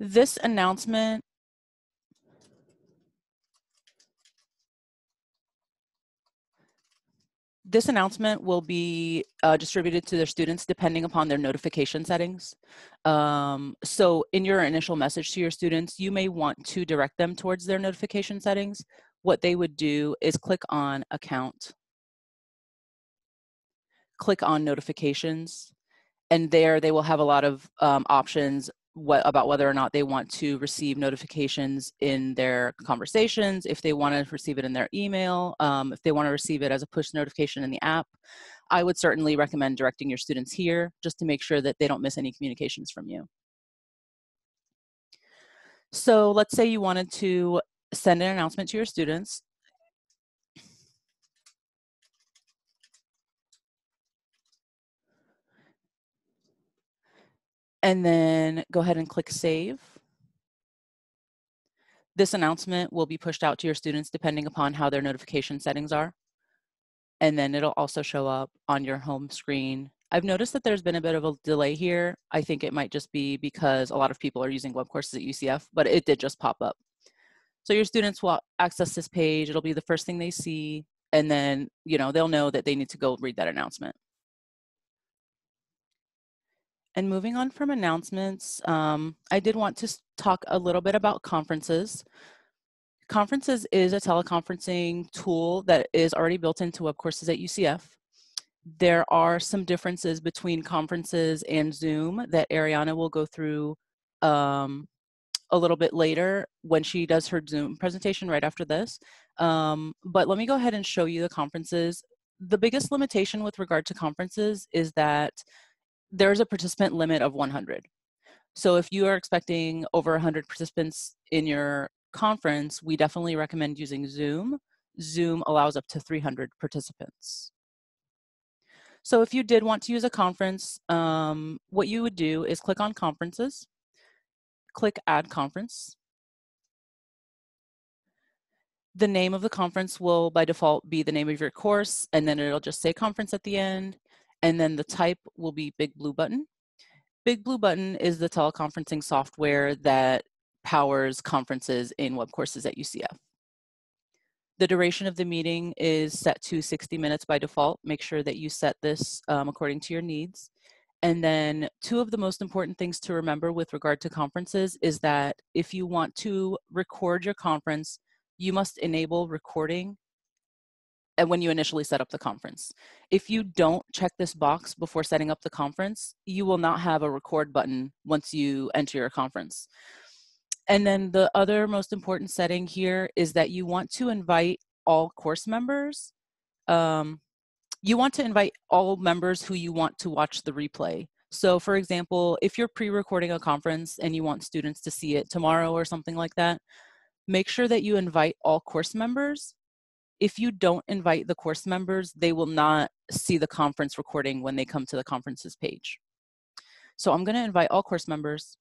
This announcement will be distributed to their students depending upon their notification settings. So in your initial message to your students, you may want to direct them towards their notification settings. What they would do is click on Account, click on Notifications, and there they will have a lot of options about whether or not they want to receive notifications in their conversations, if they want to receive it in their email, if they want to receive it as a push notification in the app. I would certainly recommend directing your students here just to make sure that they don't miss any communications from you. So let's say you wanted to send an announcement to your students. And then go ahead and click Save. This announcement will be pushed out to your students depending upon how their notification settings are. And then it'll also show up on your home screen. I've noticed that there's been a bit of a delay here. I think it might just be because a lot of people are using web courses at UCF, but it did just pop up. So your students will access this page. It'll be the first thing they see. And then, they'll know that they need to go read that announcement. And moving on from announcements, I did want to talk a little bit about conferences. Conferences is a teleconferencing tool that is already built into web courses at UCF. There are some differences between conferences and Zoom that Ariana will go through a little bit later when she does her Zoom presentation right after this. But let me go ahead and show you the conferences. The biggest limitation with regard to conferences is that there's a participant limit of 100. So if you are expecting over 100 participants in your conference, we definitely recommend using Zoom. Zoom allows up to 300 participants. So if you did want to use a conference, what you would do is click on Conferences, click Add Conference. The name of the conference will by default be the name of your course, and then it'll just say conference at the end, and then the type will be Big Blue Button. Big Blue Button is the teleconferencing software that powers conferences in web courses at UCF. The duration of the meeting is set to 60 minutes by default. Make sure that you set this according to your needs. And then two of the most important things to remember with regard to conferences is that if you want to record your conference, you must enable recording and when you initially set up the conference. If you don't check this box before setting up the conference, you will not have a record button once you enter your conference. And then the other most important setting here is that you want to invite all course members. You want to invite all members who you want to watch the replay. So for example, if you're pre-recording a conference and you want students to see it tomorrow or something like that, make sure that you invite all course members. If you don't invite the course members, they will not see the conference recording when they come to the conferences page. So I'm going to invite all course members,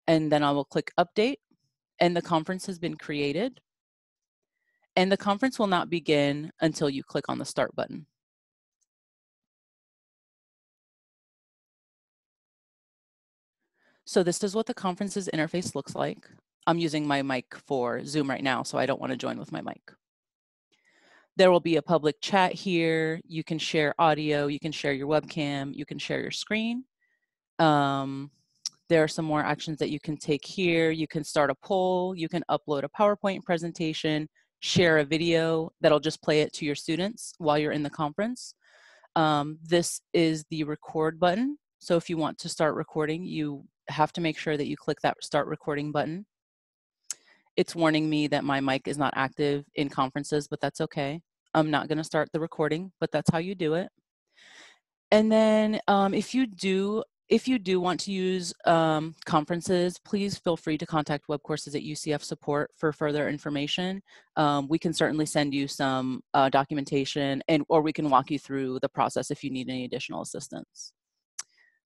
and then I will click Update, and the conference has been created. And the conference will not begin until you click on the Start button. So this is what the conference's interface looks like. I'm using my mic for Zoom right now, so I don't want to join with my mic. There will be a public chat here. You can share audio, you can share your webcam, you can share your screen. There are some more actions that you can take here. You can start a poll, you can upload a PowerPoint presentation, share a video that'll just play it to your students while you're in the conference. This is the record button. So if you want to start recording, you have to make sure that you click that start recording button. It's warning me that my mic is not active in conferences, but that's okay. I'm not going to start the recording, but that's how you do it. And then if you do want to use conferences, please feel free to contact Web Courses at UCF support for further information. We can certainly send you some documentation or we can walk you through the process if you need any additional assistance.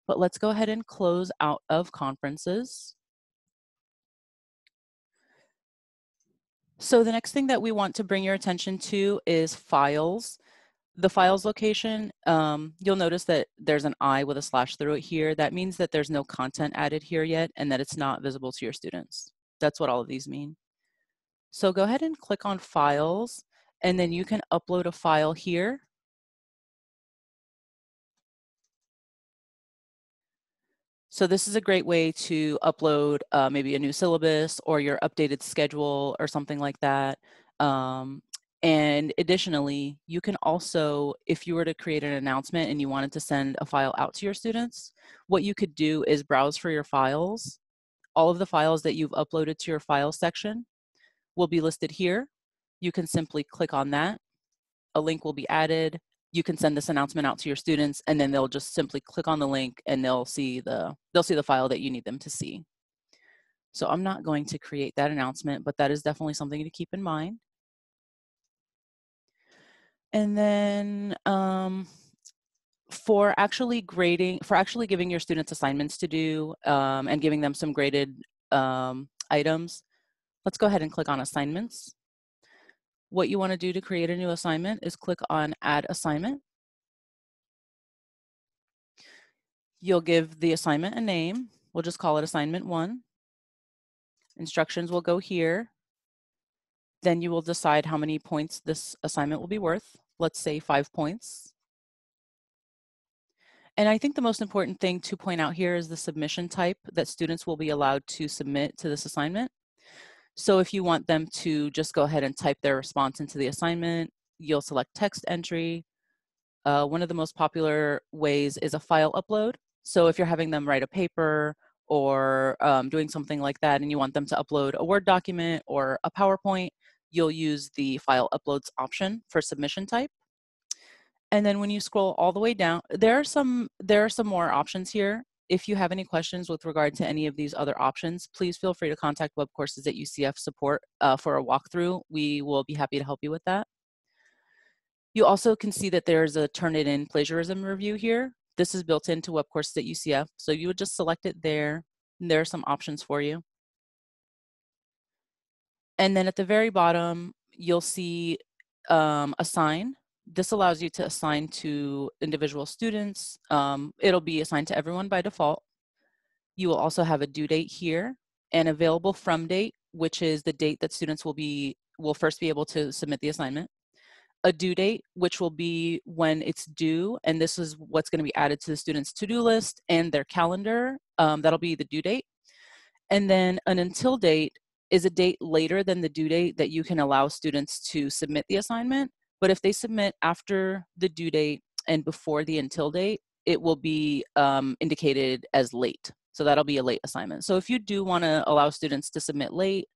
But let's go ahead and close out of conferences. So the next thing that we want to bring your attention to is files. The files location, you'll notice that there's an I with a slash through it here. That means that there's no content added here yet and that it's not visible to your students. That's what all of these mean. So go ahead and click on Files, and then you can upload a file here. So this is a great way to upload maybe a new syllabus or your updated schedule or something like that. And additionally, you can also, if you were to create an announcement and you wanted to send a file out to your students, what you could do is browse for your files. All of the files that you've uploaded to your files section will be listed here. You can simply click on that. A link will be added. You can send this announcement out to your students, and then they'll just simply click on the link and they'll see the file that you need them to see. So I'm not going to create that announcement, but that is definitely something to keep in mind. And then for actually giving your students assignments to do and giving them some graded items, let's go ahead and click on assignments. What you want to do to create a new assignment is click on Add Assignment. You'll give the assignment a name. We'll just call it Assignment 1. Instructions will go here. Then you will decide how many points this assignment will be worth. Let's say 5 points. And I think the most important thing to point out here is the submission type that students will be allowed to submit to this assignment. So if you want them to just go ahead and type their response into the assignment, you'll select text entry. One of the most popular ways is a file upload. So if you're having them write a paper or doing something like that and you want them to upload a Word document or a PowerPoint, you'll use the file uploads option for submission type. And then when you scroll all the way down, there are some more options here. If you have any questions with regard to any of these other options, please feel free to contact Webcourses at UCF support for a walkthrough. We will be happy to help you with that. You also can see that there's a Turnitin plagiarism review here. This is built into Webcourses at UCF, so you would just select it there, and there are some options for you. And then at the very bottom, you'll see Assign. This allows you to assign to individual students. It'll be assigned to everyone by default. You will also have a due date here, and available from date, which is the date that students will first be able to submit the assignment. A due date, which will be when it's due, and this is what's going to be added to the student's to-do list and their calendar. That'll be the due date. And then an until date is a date later than the due date that you can allow students to submit the assignment. But if they submit after the due date and before the until date, it will be indicated as late. So that'll be a late assignment. So if you do want to allow students to submit late,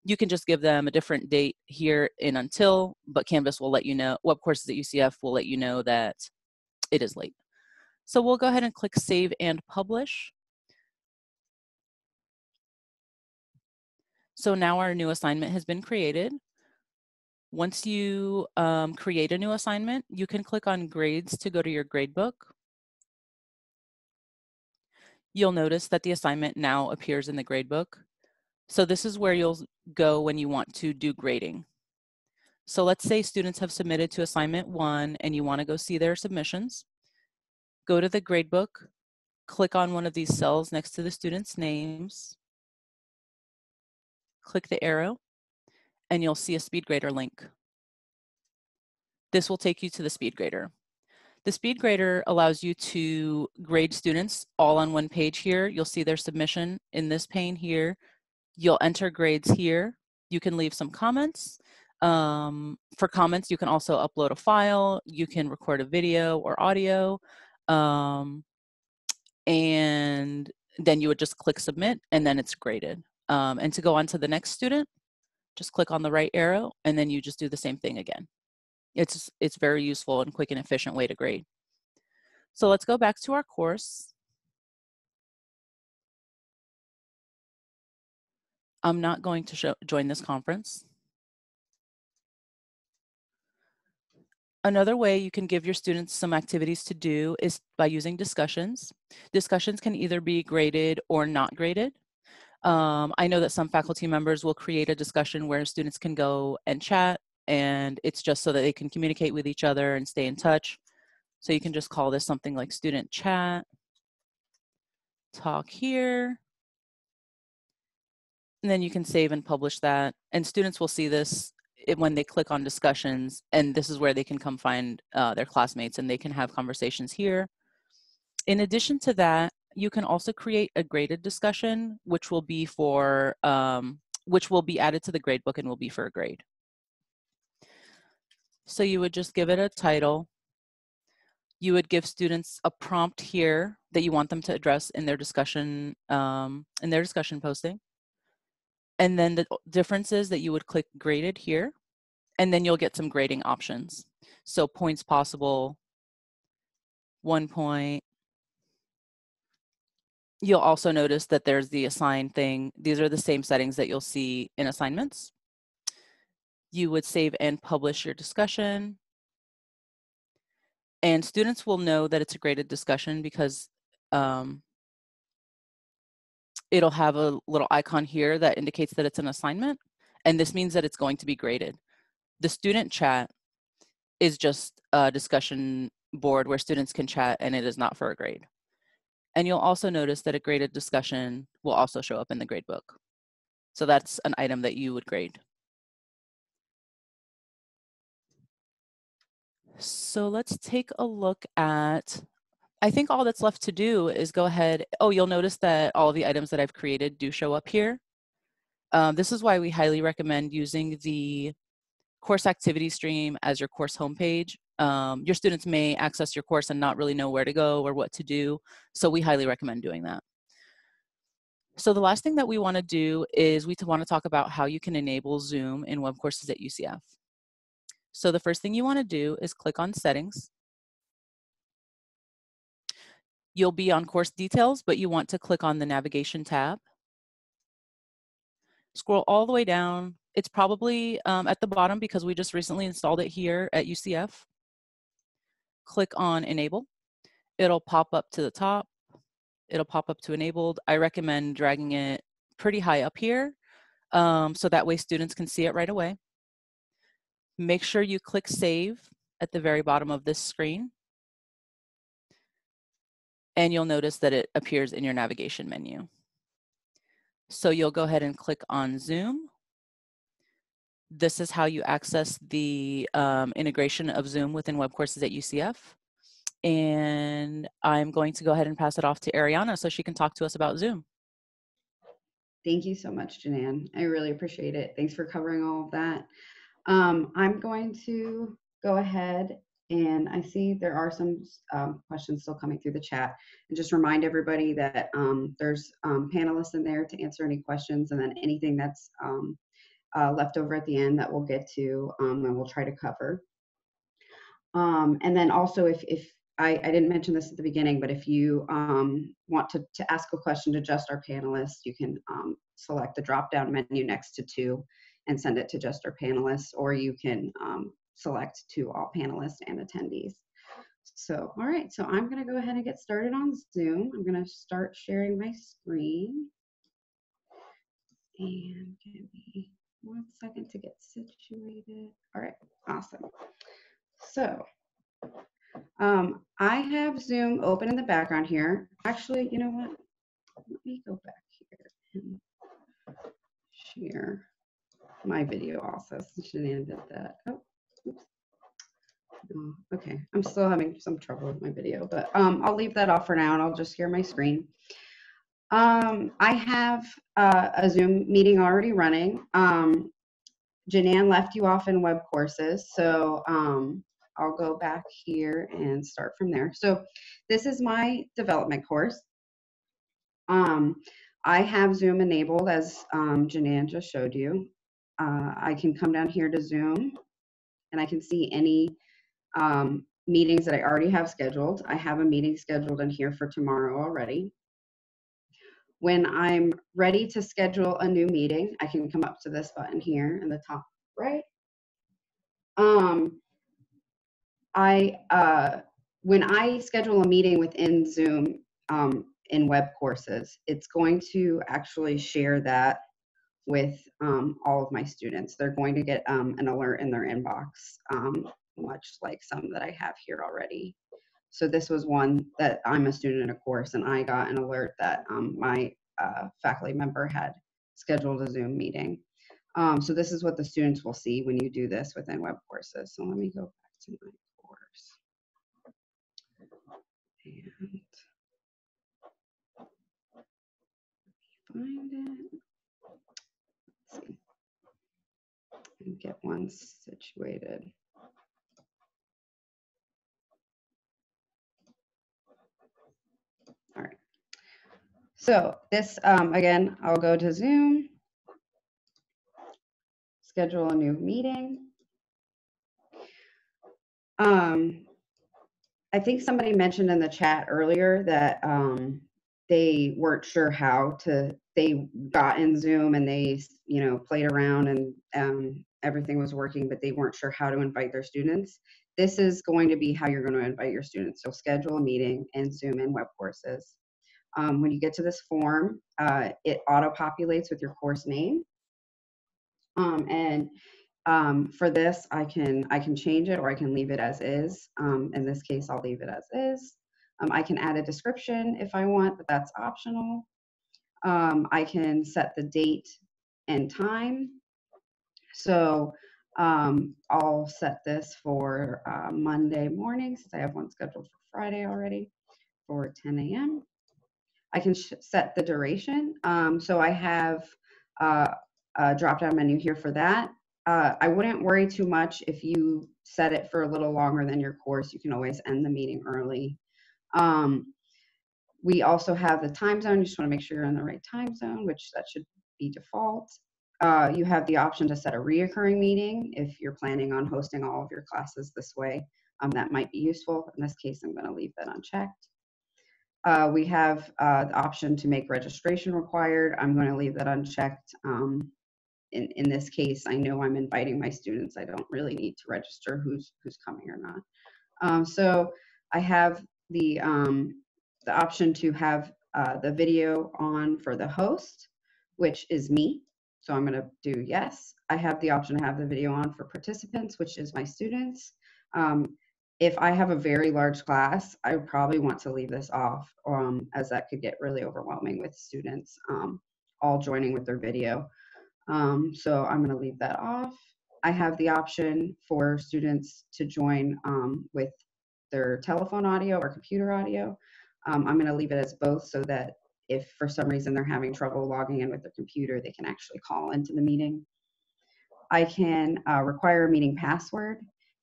you can just give them a different date here in until, but Canvas will let you know, Webcourses at UCF will let you know that it is late. So we'll go ahead and click Save and Publish. So now our new assignment has been created. Once you create a new assignment, you can click on Grades to go to your gradebook. You'll notice that the assignment now appears in the gradebook. So this is where you'll go when you want to do grading. So let's say students have submitted to assignment 1 and you want to go see their submissions. Go to the gradebook, click on one of these cells next to the students' names, click the arrow, and you'll see a SpeedGrader link. This will take you to the SpeedGrader. The SpeedGrader allows you to grade students all on one page here. You'll see their submission in this pane here. You'll enter grades here. You can leave some comments. For comments, you can also upload a file. You can record a video or audio. And then you would just click submit and then it's graded. And to go on to the next student, just click on the right arrow and then you just do the same thing again. It's very useful and quick and efficient way to grade. So let's go back to our course. I'm not going to join this conference. Another way you can give your students some activities to do is by using discussions. Discussions can either be graded or not graded. I know that some faculty members will create a discussion where students can go and chat and it's just so that they can communicate with each other and stay in touch. So you can just call this something like student chat, talk here, and then you can save and publish that. And students will see this when they click on discussions, and this is where they can come find their classmates and they can have conversations here. In addition to that, you can also create a graded discussion, which will be for, which will be added to the gradebook and will be for a grade. So you would just give it a title. You would give students a prompt here that you want them to address in their discussion posting. And then the difference is that you would click graded here, and then you'll get some grading options. So points possible, 1 point. You'll also notice that there's the assign thing. These are the same settings that you'll see in assignments. You would save and publish your discussion. And students will know that it's a graded discussion because it'll have a little icon here that indicates that it's an assignment. And this means that it's going to be graded. The student chat is just a discussion board where students can chat, and it is not for a grade. And you'll also notice that a graded discussion will also show up in the gradebook. So that's an item that you would grade. So let's take a look at, I think all that's left to do is go ahead. Oh, you'll notice that all of the items that I've created do show up here. This is why we highly recommend using the course activity stream as your course homepage. Your students may access your course and not really know where to go or what to do. So we highly recommend doing that. So the last thing that we want to do is we want to talk about how you can enable Zoom in web courses at UCF. So the first thing you want to do is click on settings. You'll be on course details, but you want to click on the navigation tab. Scroll all the way down. It's probably at the bottom because we just recently installed it here at UCF. Click on enable. It'll pop up to the top. It'll pop up to enabled. I recommend dragging it pretty high up here so that way students can see it right away. Make sure you click save at the very bottom of this screen. And you'll notice that it appears in your navigation menu. So you'll go ahead and click on Zoom. This is how you access the integration of Zoom within web courses at UCF. And I'm going to go ahead and pass it off to Ariana so she can talk to us about Zoom. Thank you so much, Janan. I really appreciate it. Thanks for covering all of that. I'm going to go ahead, and I see there are some questions still coming through the chat, and just remind everybody that there's panelists in there to answer any questions, and then anything that's left over at the end that we'll get to and we'll try to cover. And then also, if I didn't mention this at the beginning, but if you want to ask a question to just our panelists, you can select the drop-down menu next to to and send it to just our panelists, or you can select to all panelists and attendees. So, all right, so I'm going to go ahead and get started on Zoom. I'm going to start sharing my screen. And give me 1 second to get situated. All right, awesome. So, I have Zoom open in the background here. Actually, you know what? Let me go back here and share my video also. Janan did that. Oh, oops. Oh, okay, I'm still having some trouble with my video, but I'll leave that off for now and I'll just share my screen. I have a Zoom meeting already running. Janan left you off in web courses, so I'll go back here and start from there. So this is my development course. I have Zoom enabled, as Janan just showed you. I can come down here to Zoom, and I can see any meetings that I already have scheduled. I have a meeting scheduled in here for tomorrow already. When I'm ready to schedule a new meeting, I can come up to this button here in the top right. When I schedule a meeting within Zoom in web courses, it's going to actually share that with all of my students. They're going to get an alert in their inbox, much like some that I have here already. So this was one that I'm a student in a course, and I got an alert that my faculty member had scheduled a Zoom meeting. So this is what the students will see when you do this within web courses. So let me go back to my course. And find it. Let's see. And get one situated. All right. So this, again, I'll go to Zoom, schedule a new meeting. I think somebody mentioned in the chat earlier that they weren't sure how to, they got in Zoom and they, you know, played around and everything was working, but they weren't sure how to invite their students. This is going to be how you're going to invite your students. So schedule a meeting in Zoom in web courses. When you get to this form, it auto-populates with your course name. For this, I can change it or I can leave it as is. In this case, I'll leave it as is. I can add a description if I want, but that's optional. I can set the date and time. So I'll set this for Monday morning, since I have one scheduled for Friday already for 10 a.m. I can set the duration. So I have a drop-down menu here for that. I wouldn't worry too much if you set it for a little longer than your course. You can always end the meeting early. We also have the time zone. You just want to make sure you're in the right time zone, which that should be default. You have the option to set a reoccurring meeting if you're planning on hosting all of your classes this way. That might be useful. In this case, I'm going to leave that unchecked. We have the option to make registration required. I'm going to leave that unchecked. In this case, I know I'm inviting my students. I don't really need to register who's coming or not. So I have the option to have the video on for the host, which is me. So I'm going to do yes. I have the option to have the video on for participants, which is my students. If I have a very large class, I would probably want to leave this off, as that could get really overwhelming with students all joining with their video. So I'm going to leave that off. I have the option for students to join with their telephone audio or computer audio. I'm going to leave it as both so that if for some reason they're having trouble logging in with their computer, they can actually call into the meeting. I can require a meeting password.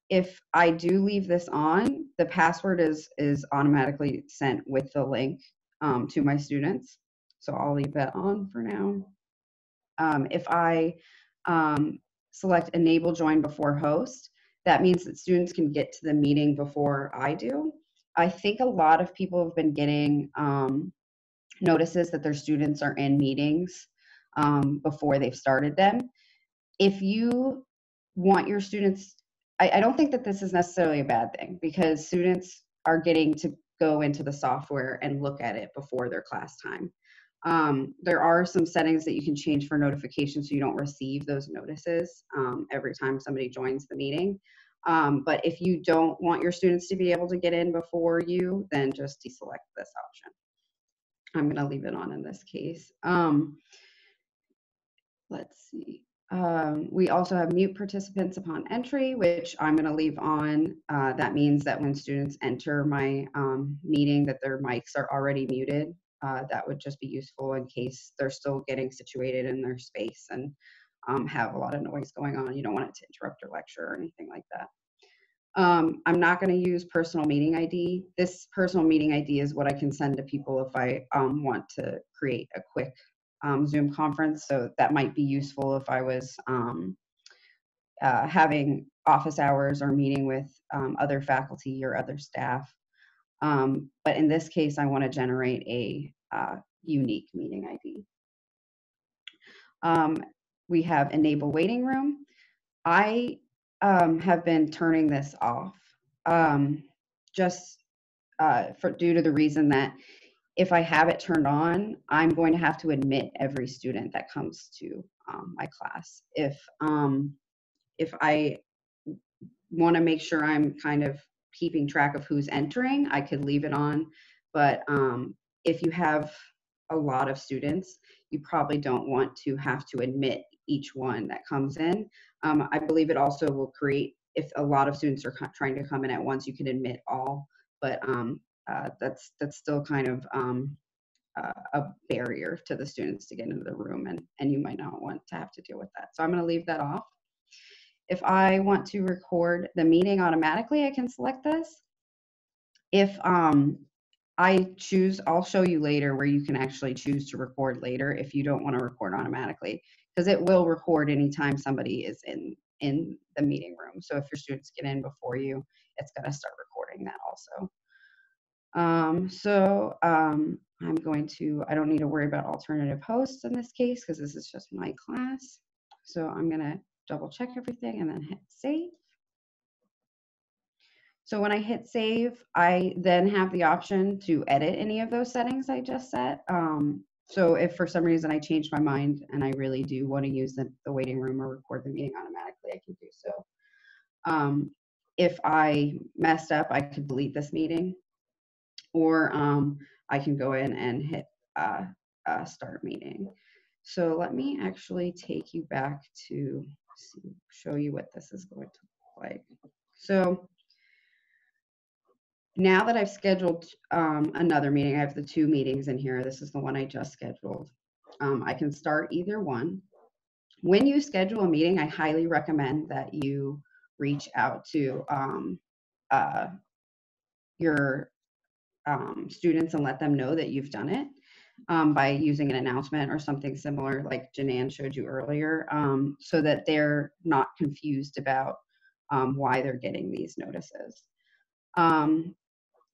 If I do leave this on, the password is automatically sent with the link to my students. So I'll leave that on for now. If I select enable join before host, that means that students can get to the meeting before I do. I think a lot of people have been getting notices that their students are in meetings before they've started them. If you want your students, I don't think that this is necessarily a bad thing, because students are getting to go into the software and look at it before their class time. There are some settings that you can change for notifications so you don't receive those notices every time somebody joins the meeting. But if you don't want your students to be able to get in before you, then just deselect this option. I'm going to leave it on in this case. Let's see. We also have mute participants upon entry, which I'm going to leave on. That means that when students enter my meeting, that their mics are already muted. That would just be useful in case they're still getting situated in their space and have a lot of noise going on. You don't want it to interrupt your lecture or anything like that. I'm not going to use personal meeting ID. This personal meeting ID is what I can send to people if I want to create a quick Zoom conference. So that might be useful if I was having office hours or meeting with other faculty or other staff. But in this case, I want to generate a unique meeting ID. We have enable waiting room. I have been turning this off just due to the reason that if I have it turned on, I'm going to have to admit every student that comes to my class. If I want to make sure I'm kind of keeping track of who's entering, I could leave it on. But if you have a lot of students, you probably don't want to have to admit each one that comes in. I believe it also will create, if a lot of students are trying to come in at once, you can admit all, but that's still kind of a barrier to the students to get into the room, and you might not want to have to deal with that. So I'm going to leave that off. If I want to record the meeting automatically, I can select this. If I choose, I'll show you later where you can actually choose to record later if you don't want to record automatically, because it will record anytime somebody is in the meeting room. So if your students get in before you, it's going to start recording that also. I'm going to, I don't need to worry about alternative hosts in this case because this is just my class. So I'm going to double check everything and then hit save. So when I hit save, I then have the option to edit any of those settings I just set. So if for some reason I change my mind and I really do want to use the waiting room or record the meeting automatically, I can do so. If I messed up, I could delete this meeting, or I can go in and hit start meeting. So let me actually take you back to show you what this is going to look like. So now that I've scheduled another meeting, I have the 2 meetings in here. This is the one I just scheduled. I can start either one. When you schedule a meeting, I highly recommend that you reach out to your students and let them know that you've done it by using an announcement or something similar like Janan showed you earlier, so that they're not confused about why they're getting these notices.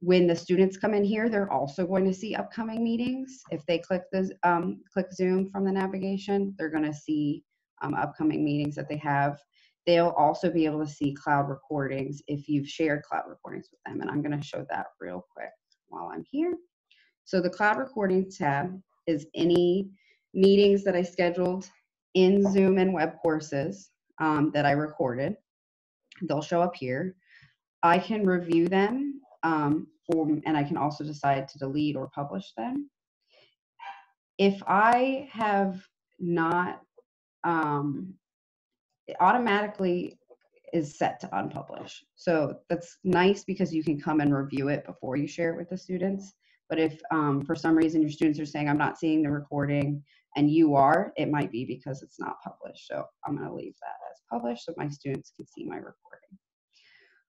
When the students come in here, they're also going to see upcoming meetings. If they click Zoom from the navigation, they're going to see upcoming meetings that they have. They'll also be able to see cloud recordings if you've shared cloud recordings with them. And I'm going to show that real quick while I'm here. So the cloud recording tab is any meetings that I scheduled in Zoom and web courses that I recorded. They'll show up here. I can review them, and I can also decide to delete or publish them. If I have not, it automatically is set to unpublish. So that's nice because you can come and review it before you share it with the students. But if for some reason your students are saying, I'm not seeing the recording, and you are, it might be because it's not published. So I'm going to leave that as published so my students can see my recording.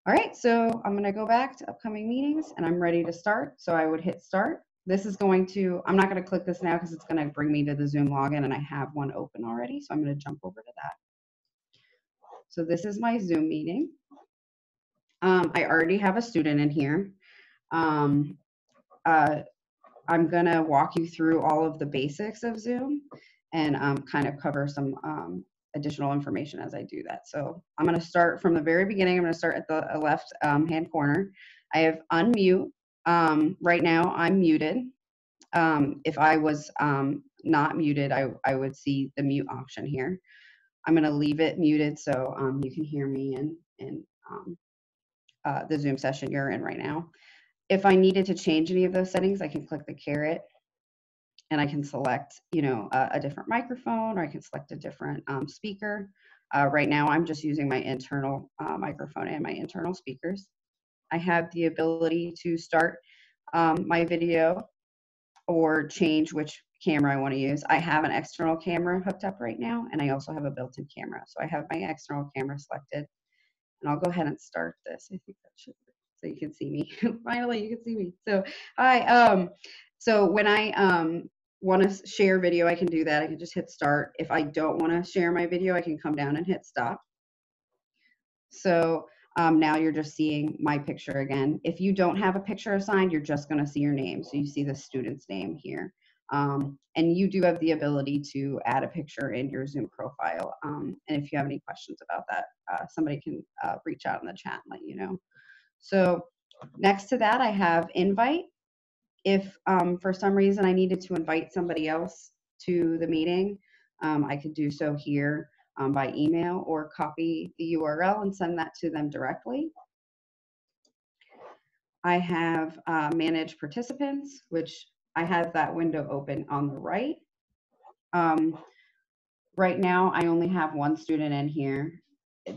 All right, so I'm going to go back to upcoming meetings and I'm ready to start. So I would hit start. This is going to, I'm not going to click this now because it's going to bring me to the Zoom login and I have one open already. So I'm going to jump over to that. So this is my Zoom meeting. I already have a student in here. I'm going to walk you through all of the basics of Zoom and kind of cover some additional information as I do that. So I'm going to start from the very beginning. I'm going to start at the left hand corner. I have unmute. Right now I'm muted. If I was not muted, I would see the mute option here. I'm going to leave it muted so you can hear me in the Zoom session you're in right now. If I needed to change any of those settings, I can click the caret and I can select, a different microphone, or I can select a different speaker. Right now, I'm just using my internal microphone and my internal speakers. I have the ability to start my video or change which camera I want to use. I have an external camera hooked up right now, and I also have a built-in camera. So I have my external camera selected, and I'll go ahead and start this. I think that should, so you can see me. Finally, you can see me. So hi. So when I want to share video, I can do that. I can just hit start. If I don't want to share my video, I can come down and hit stop. So now you're just seeing my picture again. If you don't have a picture assigned, you're just going to see your name. So you see the student's name here. And you do have the ability to add a picture in your Zoom profile. And if you have any questions about that, somebody can reach out in the chat and let you know. So next to that, I have invite. If for some reason I needed to invite somebody else to the meeting, I could do so here by email or copy the URL and send that to them directly. I have manage participants, which I have that window open on the right. Right now, I only have one student in here.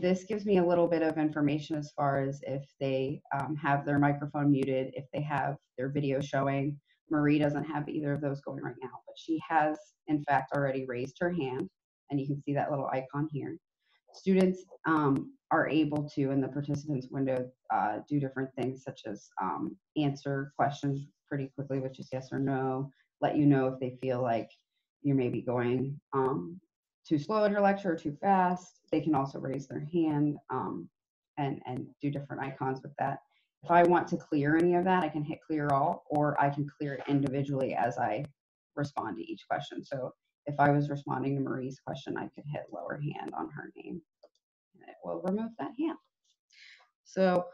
This gives me a little bit of information as far as if they have their microphone muted, if they have their video showing. Marie doesn't have either of those going right now, but she has, in fact, already raised her hand, and you can see that little icon here. Students are able to, in the participants window, do different things such as answer questions pretty quickly, which is yes or no, let you know if they feel like you're maybe going too slow in your lecture or too fast. They can also raise their hand and do different icons with that. If I want to clear any of that, I can hit clear all, or I can clear it individually as I respond to each question. So if I was responding to Marie's question, I could hit lower hand on her name, and it will remove that hand. So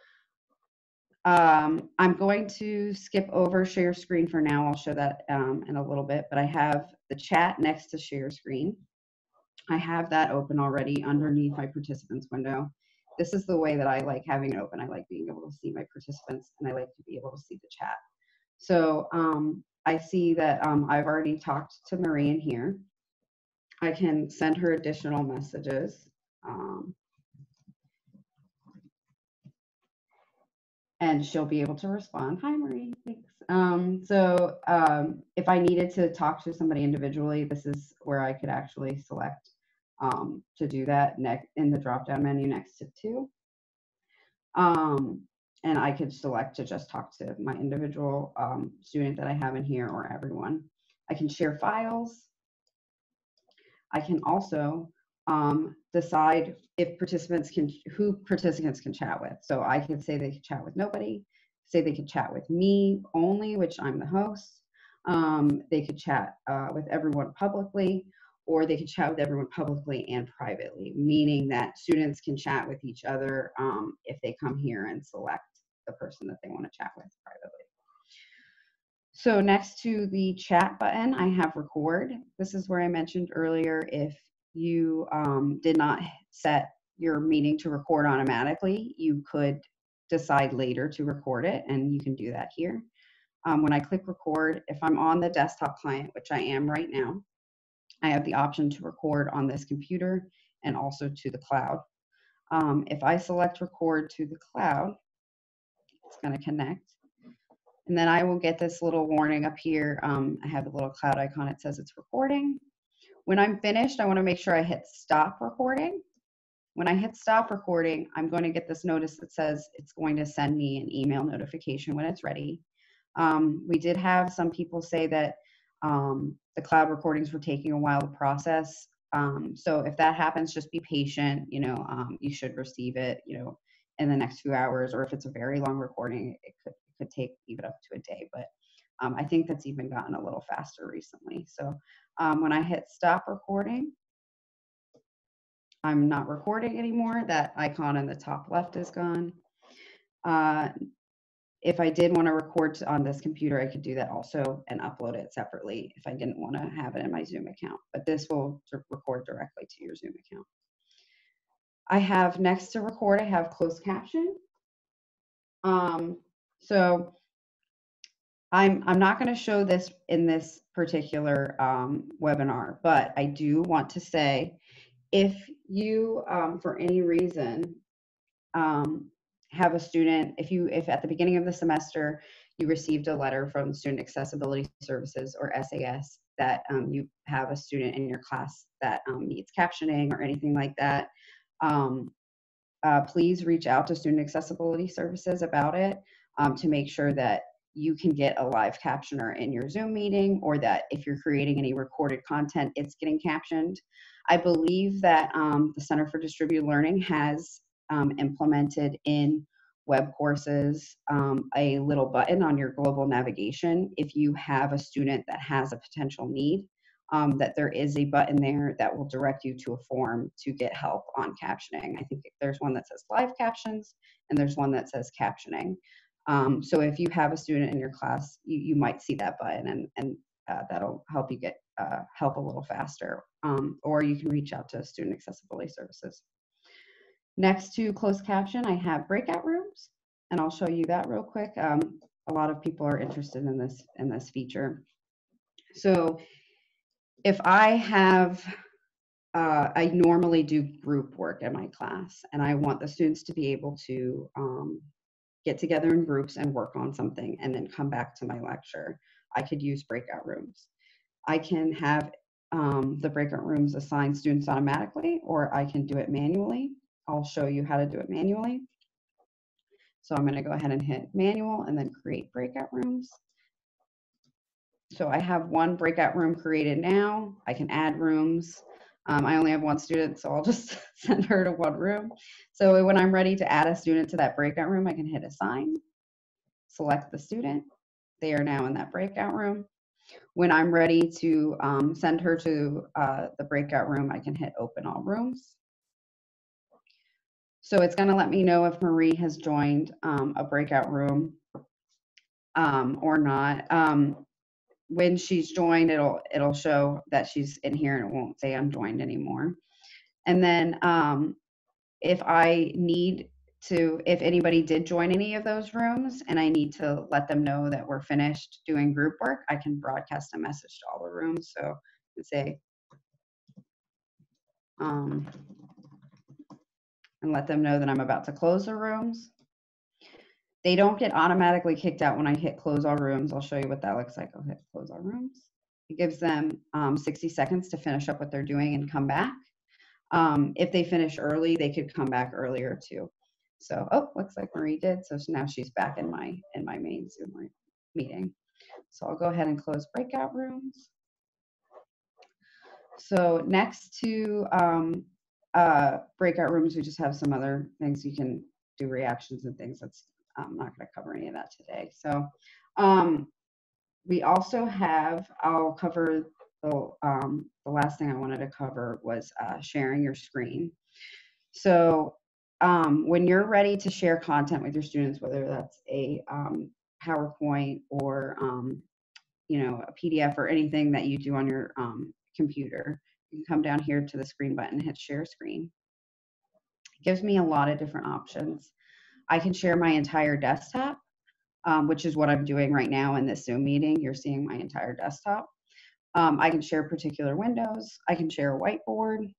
I'm going to skip over share screen for now. I'll show that in a little bit, but I have the chat next to share screen. I have that open already underneath my participants window. This is the way that I like having it open. I like being able to see my participants, and I like to be able to see the chat. So I see that I've already talked to Marie in here. I can send her additional messages. And she'll be able to respond. Hi, Marie, thanks. If I needed to talk to somebody individually, this is where I could actually select to do that in the drop-down menu next to two. And I could select to just talk to my individual student that I have in here or everyone. I can share files. I can also decide if who participants can chat with. So I could say they could chat with nobody, say they could chat with me only, which I'm the host. They could chat with everyone publicly, or they could chat with everyone publicly and privately, meaning that students can chat with each other if they come here and select the person that they want to chat with privately. So next to the chat button, I have record. This is where I mentioned earlier, if you did not set your meeting to record automatically, you could decide later to record it, and you can do that here. When I click record, if I'm on the desktop client, which I am right now, I have the option to record on this computer and also to the cloud. If I select record to the cloud, it's going to connect. And then I will get this little warning up here. I have a little cloud icon. It says it's recording. When I'm finished, I want to make sure I hit stop recording. When I hit stop recording, I'm going to get this notice that says it's going to send me an email notification when it's ready. We did have some people say that the cloud recordings were taking a while to process. So if that happens, just be patient. You should receive it, in the next few hours, or if it's a very long recording, it could take even up to a day. But I think that's even gotten a little faster recently. So when I hit stop recording, I'm not recording anymore. That icon in the top left is gone. If I did want to record on this computer, I could do that also and upload it separately if I didn't want to have it in my Zoom account. But this will record directly to your Zoom account. I have next to record, I have closed caption. So I'm not going to show this in this particular webinar, but I do want to say, if you, for any reason, have a student, if at the beginning of the semester you received a letter from Student Accessibility Services or SAS that you have a student in your class that needs captioning or anything like that, please reach out to Student Accessibility Services about it to make sure that you can get a live captioner in your Zoom meeting, or that if you're creating any recorded content, it's getting captioned. I believe that the Center for Distributed Learning has implemented in web courses a little button on your global navigation. If you have a student that has a potential need, that there is a button there that will direct you to a form to get help on captioning. I think there's one that says live captions and there's one that says captioning. So if you have a student in your class, you might see that button, and that'll help you get help a little faster. Or you can reach out to Student Accessibility Services. Next to closed caption, I have breakout rooms, and I'll show you that real quick. A lot of people are interested in this feature. So if I have, I normally do group work in my class, and I want the students to be able to get together in groups and work on something and then come back to my lecture. I could use breakout rooms. I can have the breakout rooms assign students automatically, or I can do it manually. I'll show you how to do it manually. So I'm going to go ahead and hit manual and then create breakout rooms. So I have one breakout room created now. I can add rooms. I only have one student, so I'll just send her to one room. So when I'm ready to add a student to that breakout room, I can hit assign, select the student. They are now in that breakout room. When I'm ready to send her to the breakout room, I can hit open all rooms. So it's going to let me know if Marie has joined a breakout room or not. When she's joined, it'll show that she's in here, and it won't say I'm joined anymore. And then if anybody did join any of those rooms and I need to let them know that we're finished doing group work, I can broadcast a message to all the rooms. So let's say, and let them know that I'm about to close the rooms. They don't get automatically kicked out when I hit close all rooms. I'll show you what that looks like. I'll hit close all rooms. It gives them 60 seconds to finish up what they're doing and come back. If they finish early, they could come back earlier too. So, oh, looks like Marie did. So now she's back in my main Zoom meeting. So I'll go ahead and close breakout rooms. So next to breakout rooms, we just have some other things. You can do reactions and things. I'm not going to cover any of that today. So we also have, I'll cover the last thing I wanted to cover was sharing your screen. So when you're ready to share content with your students, whether that's a PowerPoint or a PDF or anything that you do on your computer, you can come down here to the screen button and hit share screen. It gives me a lot of different options. I can share my entire desktop, which is what I'm doing right now in this Zoom meeting. You're seeing my entire desktop. I can share particular windows. I can share a whiteboard.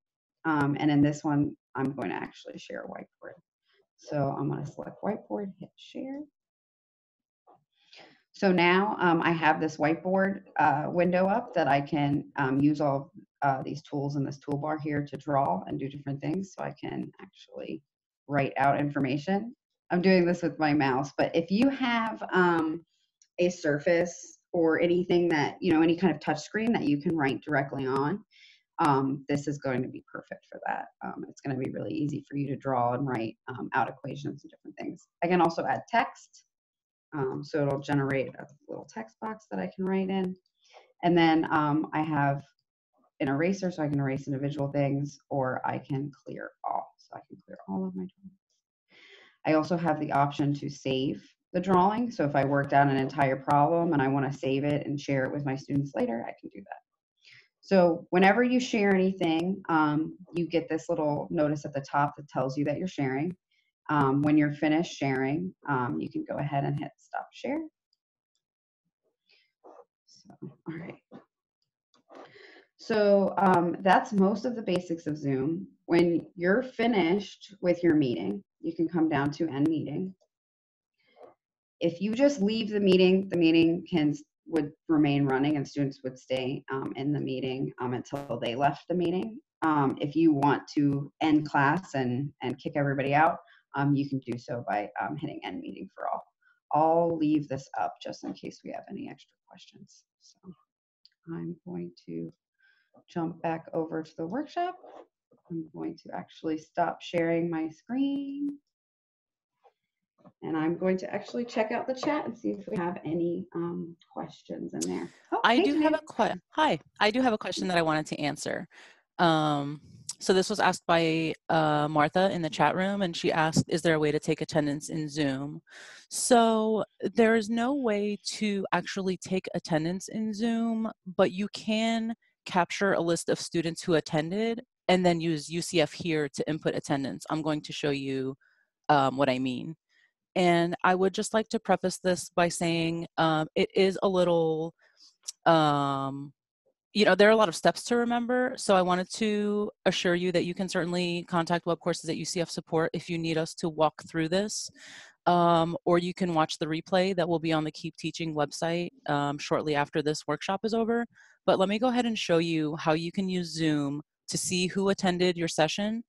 And in this one, I'm going to actually share a whiteboard. So I'm going to select whiteboard, hit share. So now I have this whiteboard window up that I can use all these tools in this toolbar here to draw and do different things. So I can actually write out information. I'm doing this with my mouse, but if you have a Surface or anything that, any kind of touch screen that you can write directly on, this is going to be perfect for that. It's going to be really easy for you to draw and write out equations and different things. I can also add text. So it'll generate a little text box that I can write in. And then I have an eraser, so I can erase individual things, or I can clear all. So I can clear all of my drawings. I also have the option to save the drawing. So if I worked out an entire problem and I want to save it and share it with my students later, I can do that. So whenever you share anything, you get this little notice at the top that tells you that you're sharing. When you're finished sharing, you can go ahead and hit stop share. So, all right. So that's most of the basics of Zoom. When you're finished with your meeting, you can come down to end meeting. If you just leave the meeting would remain running and students would stay in the meeting until they left the meeting. If you want to end class and kick everybody out, you can do so by hitting end meeting for all. I'll leave this up just in case we have any extra questions. So I'm going to jump back over to the workshop. I'm going to actually stop sharing my screen. And I'm going to actually check out the chat and see if we have any questions in there. Oh, I hey, do have Janine. a question. Hi, I do have a question that I wanted to answer. So this was asked by Martha in the chat room, and she asked, is there a way to take attendance in Zoom? So there is no way to actually take attendance in Zoom, but you can capture a list of students who attended and then use UCF here to input attendance. I'm going to show you what I mean. And I would just like to preface this by saying it is a little, there are a lot of steps to remember. So I wanted to assure you that you can certainly contact Web Courses at UCF support if you need us to walk through this. Or you can watch the replay that will be on the Keep Teaching website shortly after this workshop is over. But let me go ahead and show you how you can use Zoom to see who attended your session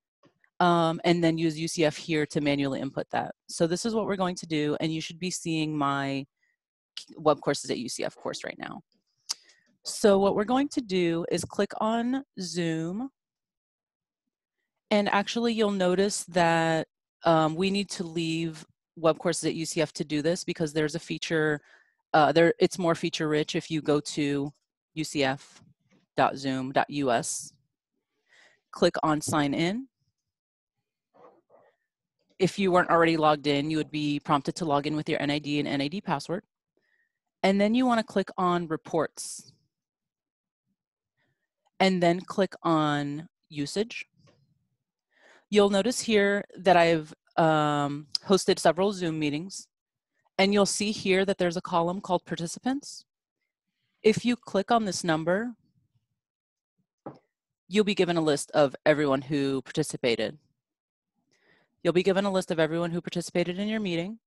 and then use UCF here to manually input that. So this is what we're going to do, and you should be seeing my Web Courses at UCF course right now. So what we're going to do is click on Zoom, and actually you'll notice that we need to leave Web Courses at UCF to do this because there's a feature, it's more feature rich if you go to ucf.zoom.us, click on sign in. If you weren't already logged in, you would be prompted to log in with your NID and NID password. And then you want to click on reports. And then click on usage. You'll notice here that I've hosted several Zoom meetings. And you'll see here that there's a column called participants. If you click on this number, you'll be given a list of everyone who participated. You'll be given a list of everyone who participated in your meeting.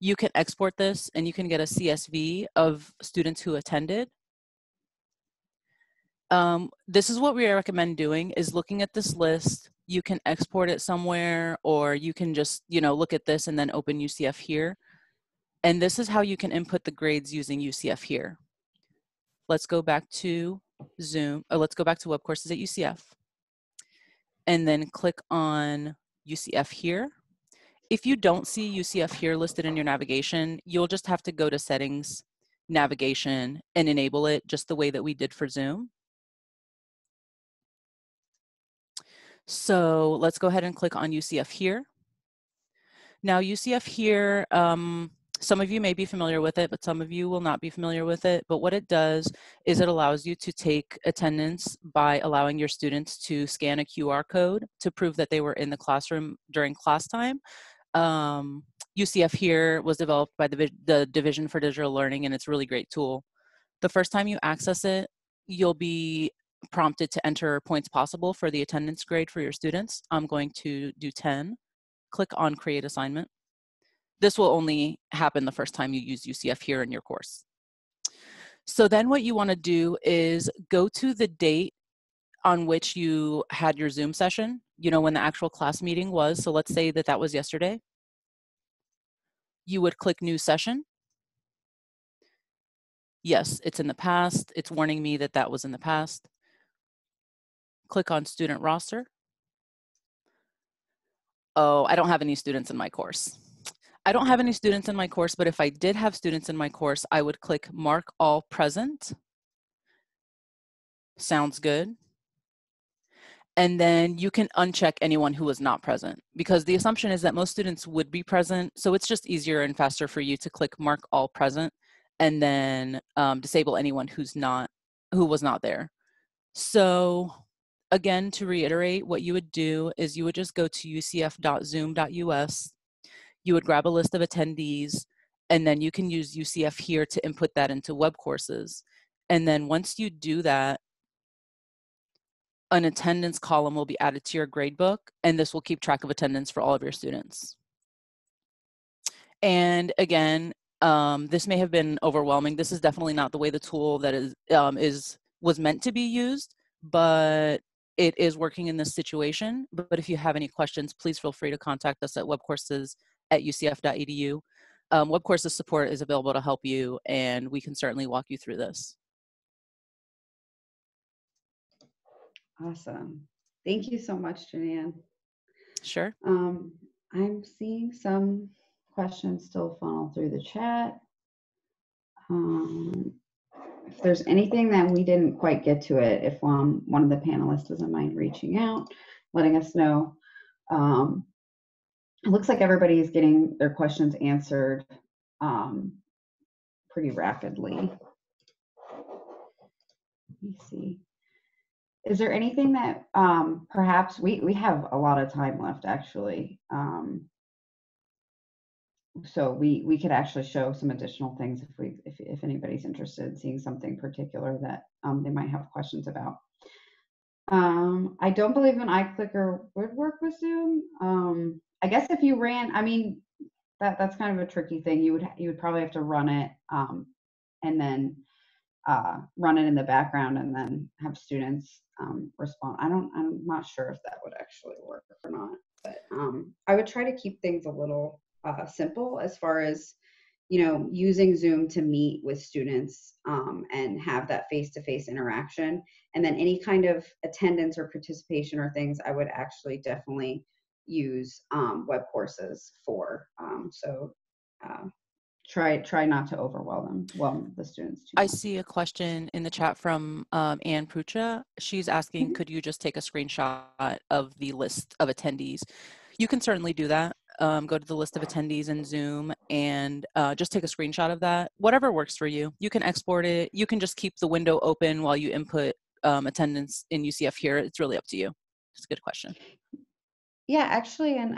You can export this and you can get a CSV of students who attended. This is what we recommend doing, is looking at this list. You can export it somewhere, or you can just, look at this and then open UCF here. And this is how you can input the grades using UCF here. Let's go back to Zoom, let's go back to Web Courses at UCF. And then click on UCF here. If you don't see UCF here listed in your navigation, you'll just have to go to Settings, Navigation, and enable it just the way that we did for Zoom. So let's go ahead and click on UCF here. Now UCF here, some of you may be familiar with it, but some of you will not be familiar with it. But what it does is it allows you to take attendance by allowing your students to scan a QR code to prove that they were in the classroom during class time. UCF here was developed by the Division for Digital Learning, and it's a really great tool. The first time you access it, you'll be prompted to enter points possible for the attendance grade for your students. I'm going to do 10. Click on Create Assignment. This will only happen the first time you use UCF here in your course. So then what you want to do is go to the date on which you had your Zoom session, when the actual class meeting was. So let's say that that was yesterday. You would click New Session. Yes, it's in the past. It's warning me that that was in the past. Click on Student Roster. Oh, I don't have any students in my course. I don't have any students in my course, but if I did have students in my course, I would click Mark All Present. Sounds good. And then you can uncheck anyone who was not present, because the assumption is that most students would be present. So it's just easier and faster for you to click Mark All Present and then disable anyone who was not there. So again, to reiterate, what you would do is you would just go to ucf.zoom.us. You would grab a list of attendees, and then you can use UCF here to input that into Web Courses. And then once you do that, an attendance column will be added to your gradebook, and this will keep track of attendance for all of your students. And again, this may have been overwhelming. This is definitely not the way the tool that was meant to be used, but it is working in this situation. But if you have any questions, please feel free to contact us at webcourses@ucf.edu. Web Courses support is available to help you, and we can certainly walk you through this. Awesome. Thank you so much, Janann. Sure. I'm seeing some questions still funnel through the chat. if there's anything that we didn't quite get to it, if one of the panelists doesn't mind reaching out, letting us know. It looks like everybody is getting their questions answered pretty rapidly. Let me see. Is there anything that perhaps we have a lot of time left actually? So we could actually show some additional things if anybody's interested in seeing something particular that they might have questions about. I don't believe an iClicker would work with Zoom. I guess if you ran, I mean, that's kind of a tricky thing. You would probably have to run it and then run it in the background and then have students respond. I'm not sure if that would actually work or not, but I would try to keep things a little simple as far as, you know, using Zoom to meet with students and have that face-to-face interaction. And then any kind of attendance or participation or things, I would actually definitely use web courses for. Try not to overwhelm the students too much. I see a question in the chat from Ann Prucha. She's asking, could you just take a screenshot of the list of attendees? You can certainly do that. Go to the list of attendees in Zoom and just take a screenshot of that. Whatever works for you. You can export it. You can just keep the window open while you input attendance in UCF here. It's really up to you. It's a good question. Yeah, actually, and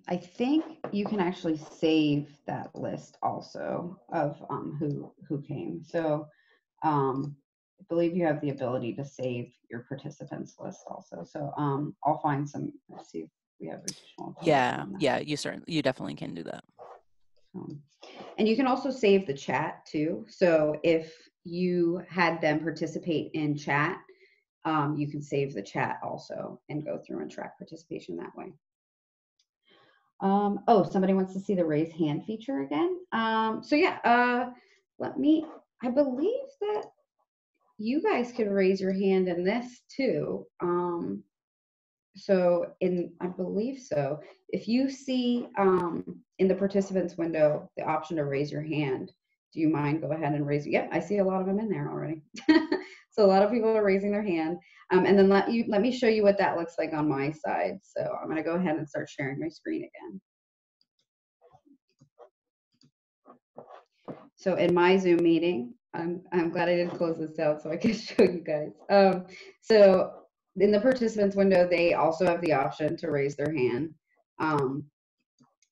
I think you can actually save that list also of who came. So I believe you have the ability to save your participants list also. So I'll find some, see if we have additional. Yeah, you definitely can do that. And you can also save the chat too. So if you had them participate in chat, you can save the chat also and go through and track participation that way. Oh, somebody wants to see the raise hand feature again. So yeah, I believe that you guys could raise your hand in this too. I believe so. If you see in the participants window, the option to raise your hand, do you mind go ahead and raise? Yep, I see a lot of them in there already. So a lot of people are raising their hand. And then let me show you what that looks like on my side. So I'm gonna go ahead and start sharing my screen again. So in my Zoom meeting, I'm glad I didn't close this out so I can show you guys. So in the participants window, they also have the option to raise their hand. And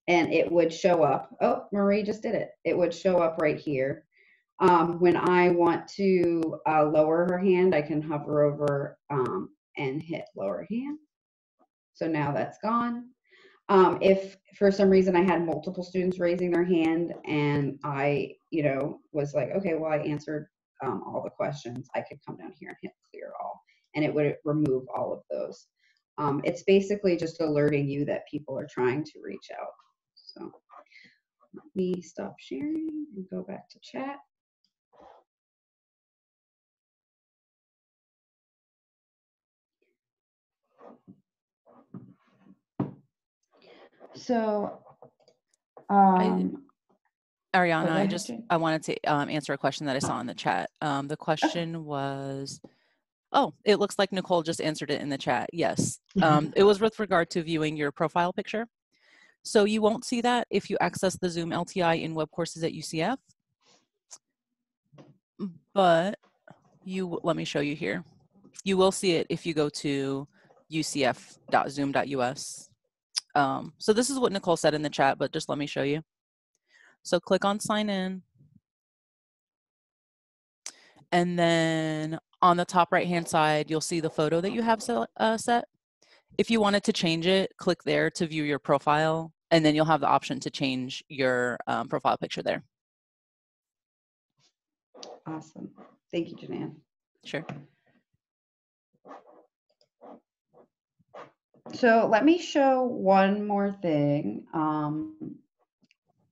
it would show up. Oh, Marie just did it. It would show up right here. When I want to lower her hand, I can hover over and hit lower hand. So now that's gone. If for some reason I had multiple students raising their hand and I, was like, okay, well, I answered all the questions, I could come down here and hit clear all, and it would remove all of those. It's basically just alerting you that people are trying to reach out. So let me stop sharing and go back to chat. So, Ariana, I wanted to answer a question that I saw in the chat. The question was, oh, it looks like Nicole just answered it in the chat. Yes, it was with regard to viewing your profile picture. So you won't see that if you access the Zoom LTI in web courses at UCF, but let me show you here. You will see it if you go to ucf.zoom.us. So this is what Nicole said in the chat, but just let me show you. So click on sign in. And then on the top right-hand side, you'll see the photo that you have set. If you wanted to change it, click there to view your profile, and then you'll have the option to change your profile picture there. Awesome. Thank you, Janan. Sure. So let me show one more thing.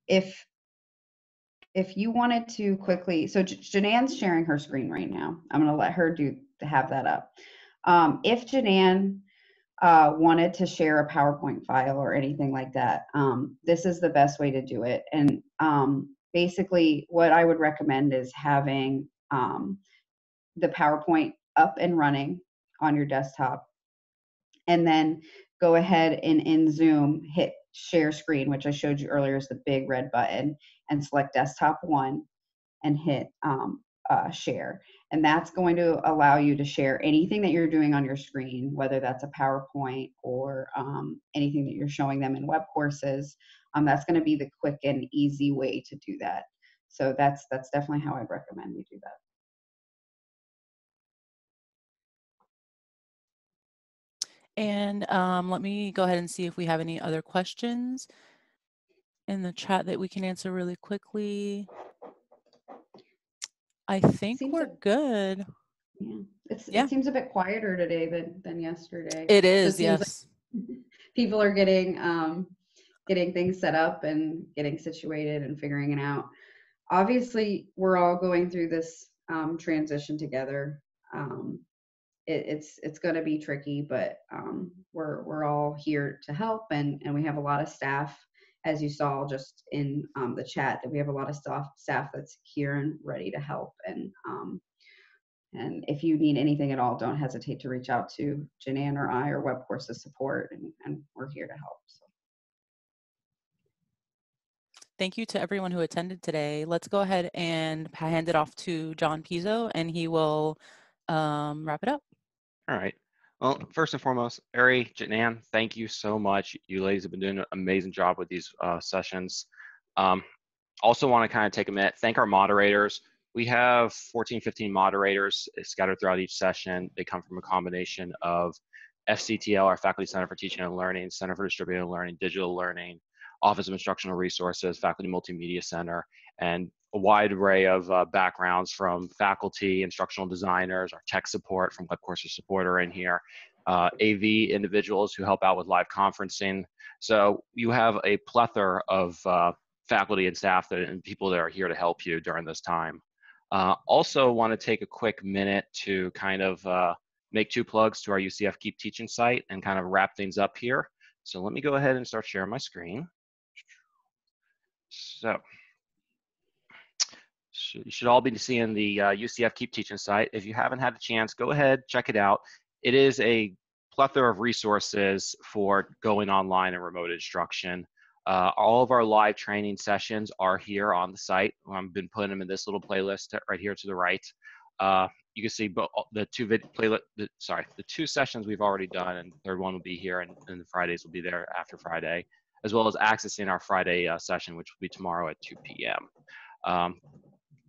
If you wanted to quickly, so Janan's sharing her screen right now. I'm going to let her have that up. If Janan wanted to share a PowerPoint file or anything like that, this is the best way to do it. And basically what I would recommend is having the PowerPoint up and running on your desktop, and then go ahead and in Zoom, hit share screen, which I showed you earlier is the big red button, and select desktop 1 and hit share. And that's going to allow you to share anything that you're doing on your screen, whether that's a PowerPoint or anything that you're showing them in web courses. That's going to be the quick and easy way to do that. So that's definitely how I'd recommend you do that. And let me go ahead and see if we have any other questions in the chat that we can answer really quickly. I think we're good. Yeah, Yeah. it seems a bit quieter today than yesterday. It So is, it seems yes. like people are getting things set up and getting situated and figuring it out. Obviously, we're all going through this transition together. It's going to be tricky, but we're all here to help, and we have a lot of staff, as you saw just in the chat, that we have a lot of staff that's here and ready to help. And if you need anything at all, don't hesitate to reach out to Janan or I or Web Courses support, and we're here to help. So. Thank you to everyone who attended today. Let's go ahead and hand it off to John Pizzo, and he will wrap it up. All right. Well, first and foremost, Ari, Janan, thank you so much. You ladies have been doing an amazing job with these sessions. Also want to kind of take a minute, thank our moderators. We have 14, 15 moderators scattered throughout each session. They come from a combination of FCTL, our Faculty Center for Teaching and Learning, Center for Distributed Learning, Digital Learning, Office of Instructional Resources, Faculty Multimedia Center, and a wide array of backgrounds from faculty, instructional designers, our tech support from Web Courses Support are in here, AV individuals who help out with live conferencing. So you have a plethora of faculty and staff and people that are here to help you during this time. Also want to take a quick minute to kind of make 2 plugs to our UCF Keep Teaching site and kind of wrap things up here. So let me go ahead and start sharing my screen. So you should all be seeing the UCF Keep Teaching site. If you haven't had a chance, go ahead, check it out. It is a plethora of resources for going online and remote instruction. All of our live training sessions are here on the site. I've been putting them in this little playlist right here to the right. You can see the 2 sessions we've already done, and the 3rd one will be here, and the Fridays will be there after Friday, as well as accessing our Friday session, which will be tomorrow at 2 p.m.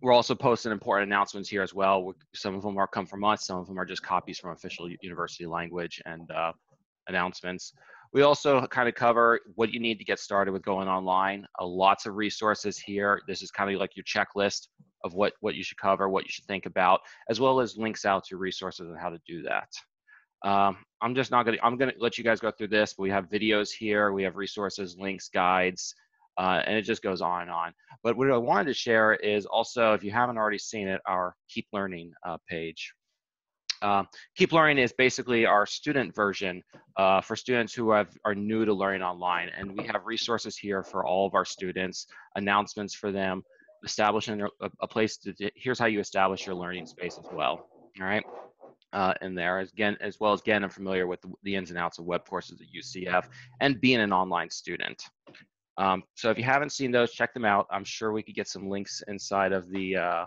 We're also posting important announcements here as well. Some of them are come from us, some of them are just copies from official university language and announcements. We also kind of cover what you need to get started with going online. Lots of resources here. This is kind of like your checklist of what you should cover, what you should think about, as well as links out to resources on how to do that. I'm gonna let you guys go through this, but we have videos here, we have resources, links, guides, and it just goes on and on. But what I wanted to share is also, if you haven't already seen it, our Keep Learning page. Keep Learning is basically our student version for students who are new to learning online. And we have resources here for all of our students, announcements for them, establishing a place here's how you establish your learning space as well, all right? In there, as well as I'm familiar with the ins and outs of web courses at UCF and being an online student. So if you haven't seen those, check them out. I'm sure we could get some links inside of the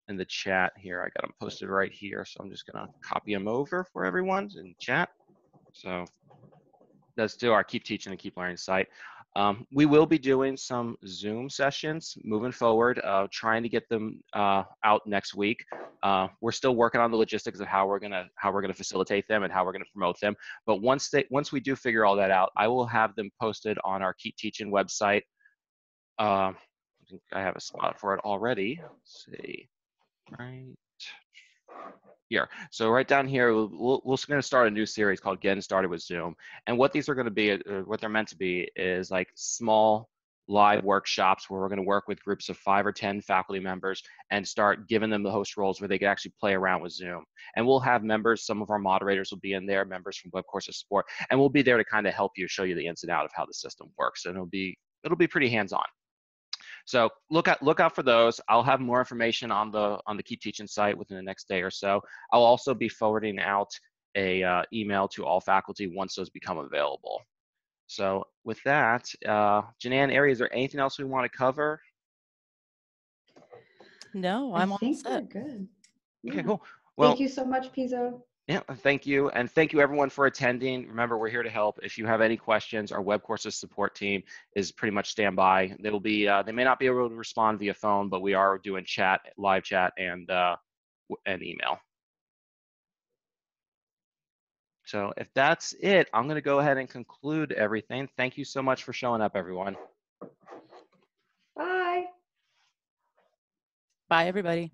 in the chat here. I got them posted right here, so I'm just gonna copy them over for everyone in chat. So that's to our Keep Teaching and Keep Learning site. We will be doing some Zoom sessions moving forward, trying to get them out next week. We're still working on the logistics of how we're gonna facilitate them and how we're gonna promote them. But once we do figure all that out, I will have them posted on our Keep Teaching website. I think I have a spot for it already. Let's see, right here. So right down here, we're going to start a new series called Getting Started with Zoom. And what these are going to be, what they're meant to be, is like small live workshops where we're going to work with groups of 5 or 10 faculty members and start giving them the host roles where they can actually play around with Zoom. And we'll have members, some of our moderators will be in there, members from Web Courses Support, and we'll be there to kind of help you, show you the ins and out of how the system works. And it'll be pretty hands-on. So look out for those. I'll have more information on the Keep Teaching site within the next day or so. I'll also be forwarding out a email to all faculty once those become available. So with that, Janan, Ari, is there anything else we want to cover? No, I I'm all think we're set. good. Okay, Yeah. cool. Well, Thank you so much, Piso. yeah, thank you. And thank you everyone for attending. Remember, we're here to help. If you have any questions, our web courses support team is pretty much standby. They will be, they may not be able to respond via phone, but we are doing chat, live chat, and email. So if that's it, I'm going to go ahead and conclude everything. Thank you so much for showing up, everyone. Bye. Bye, everybody.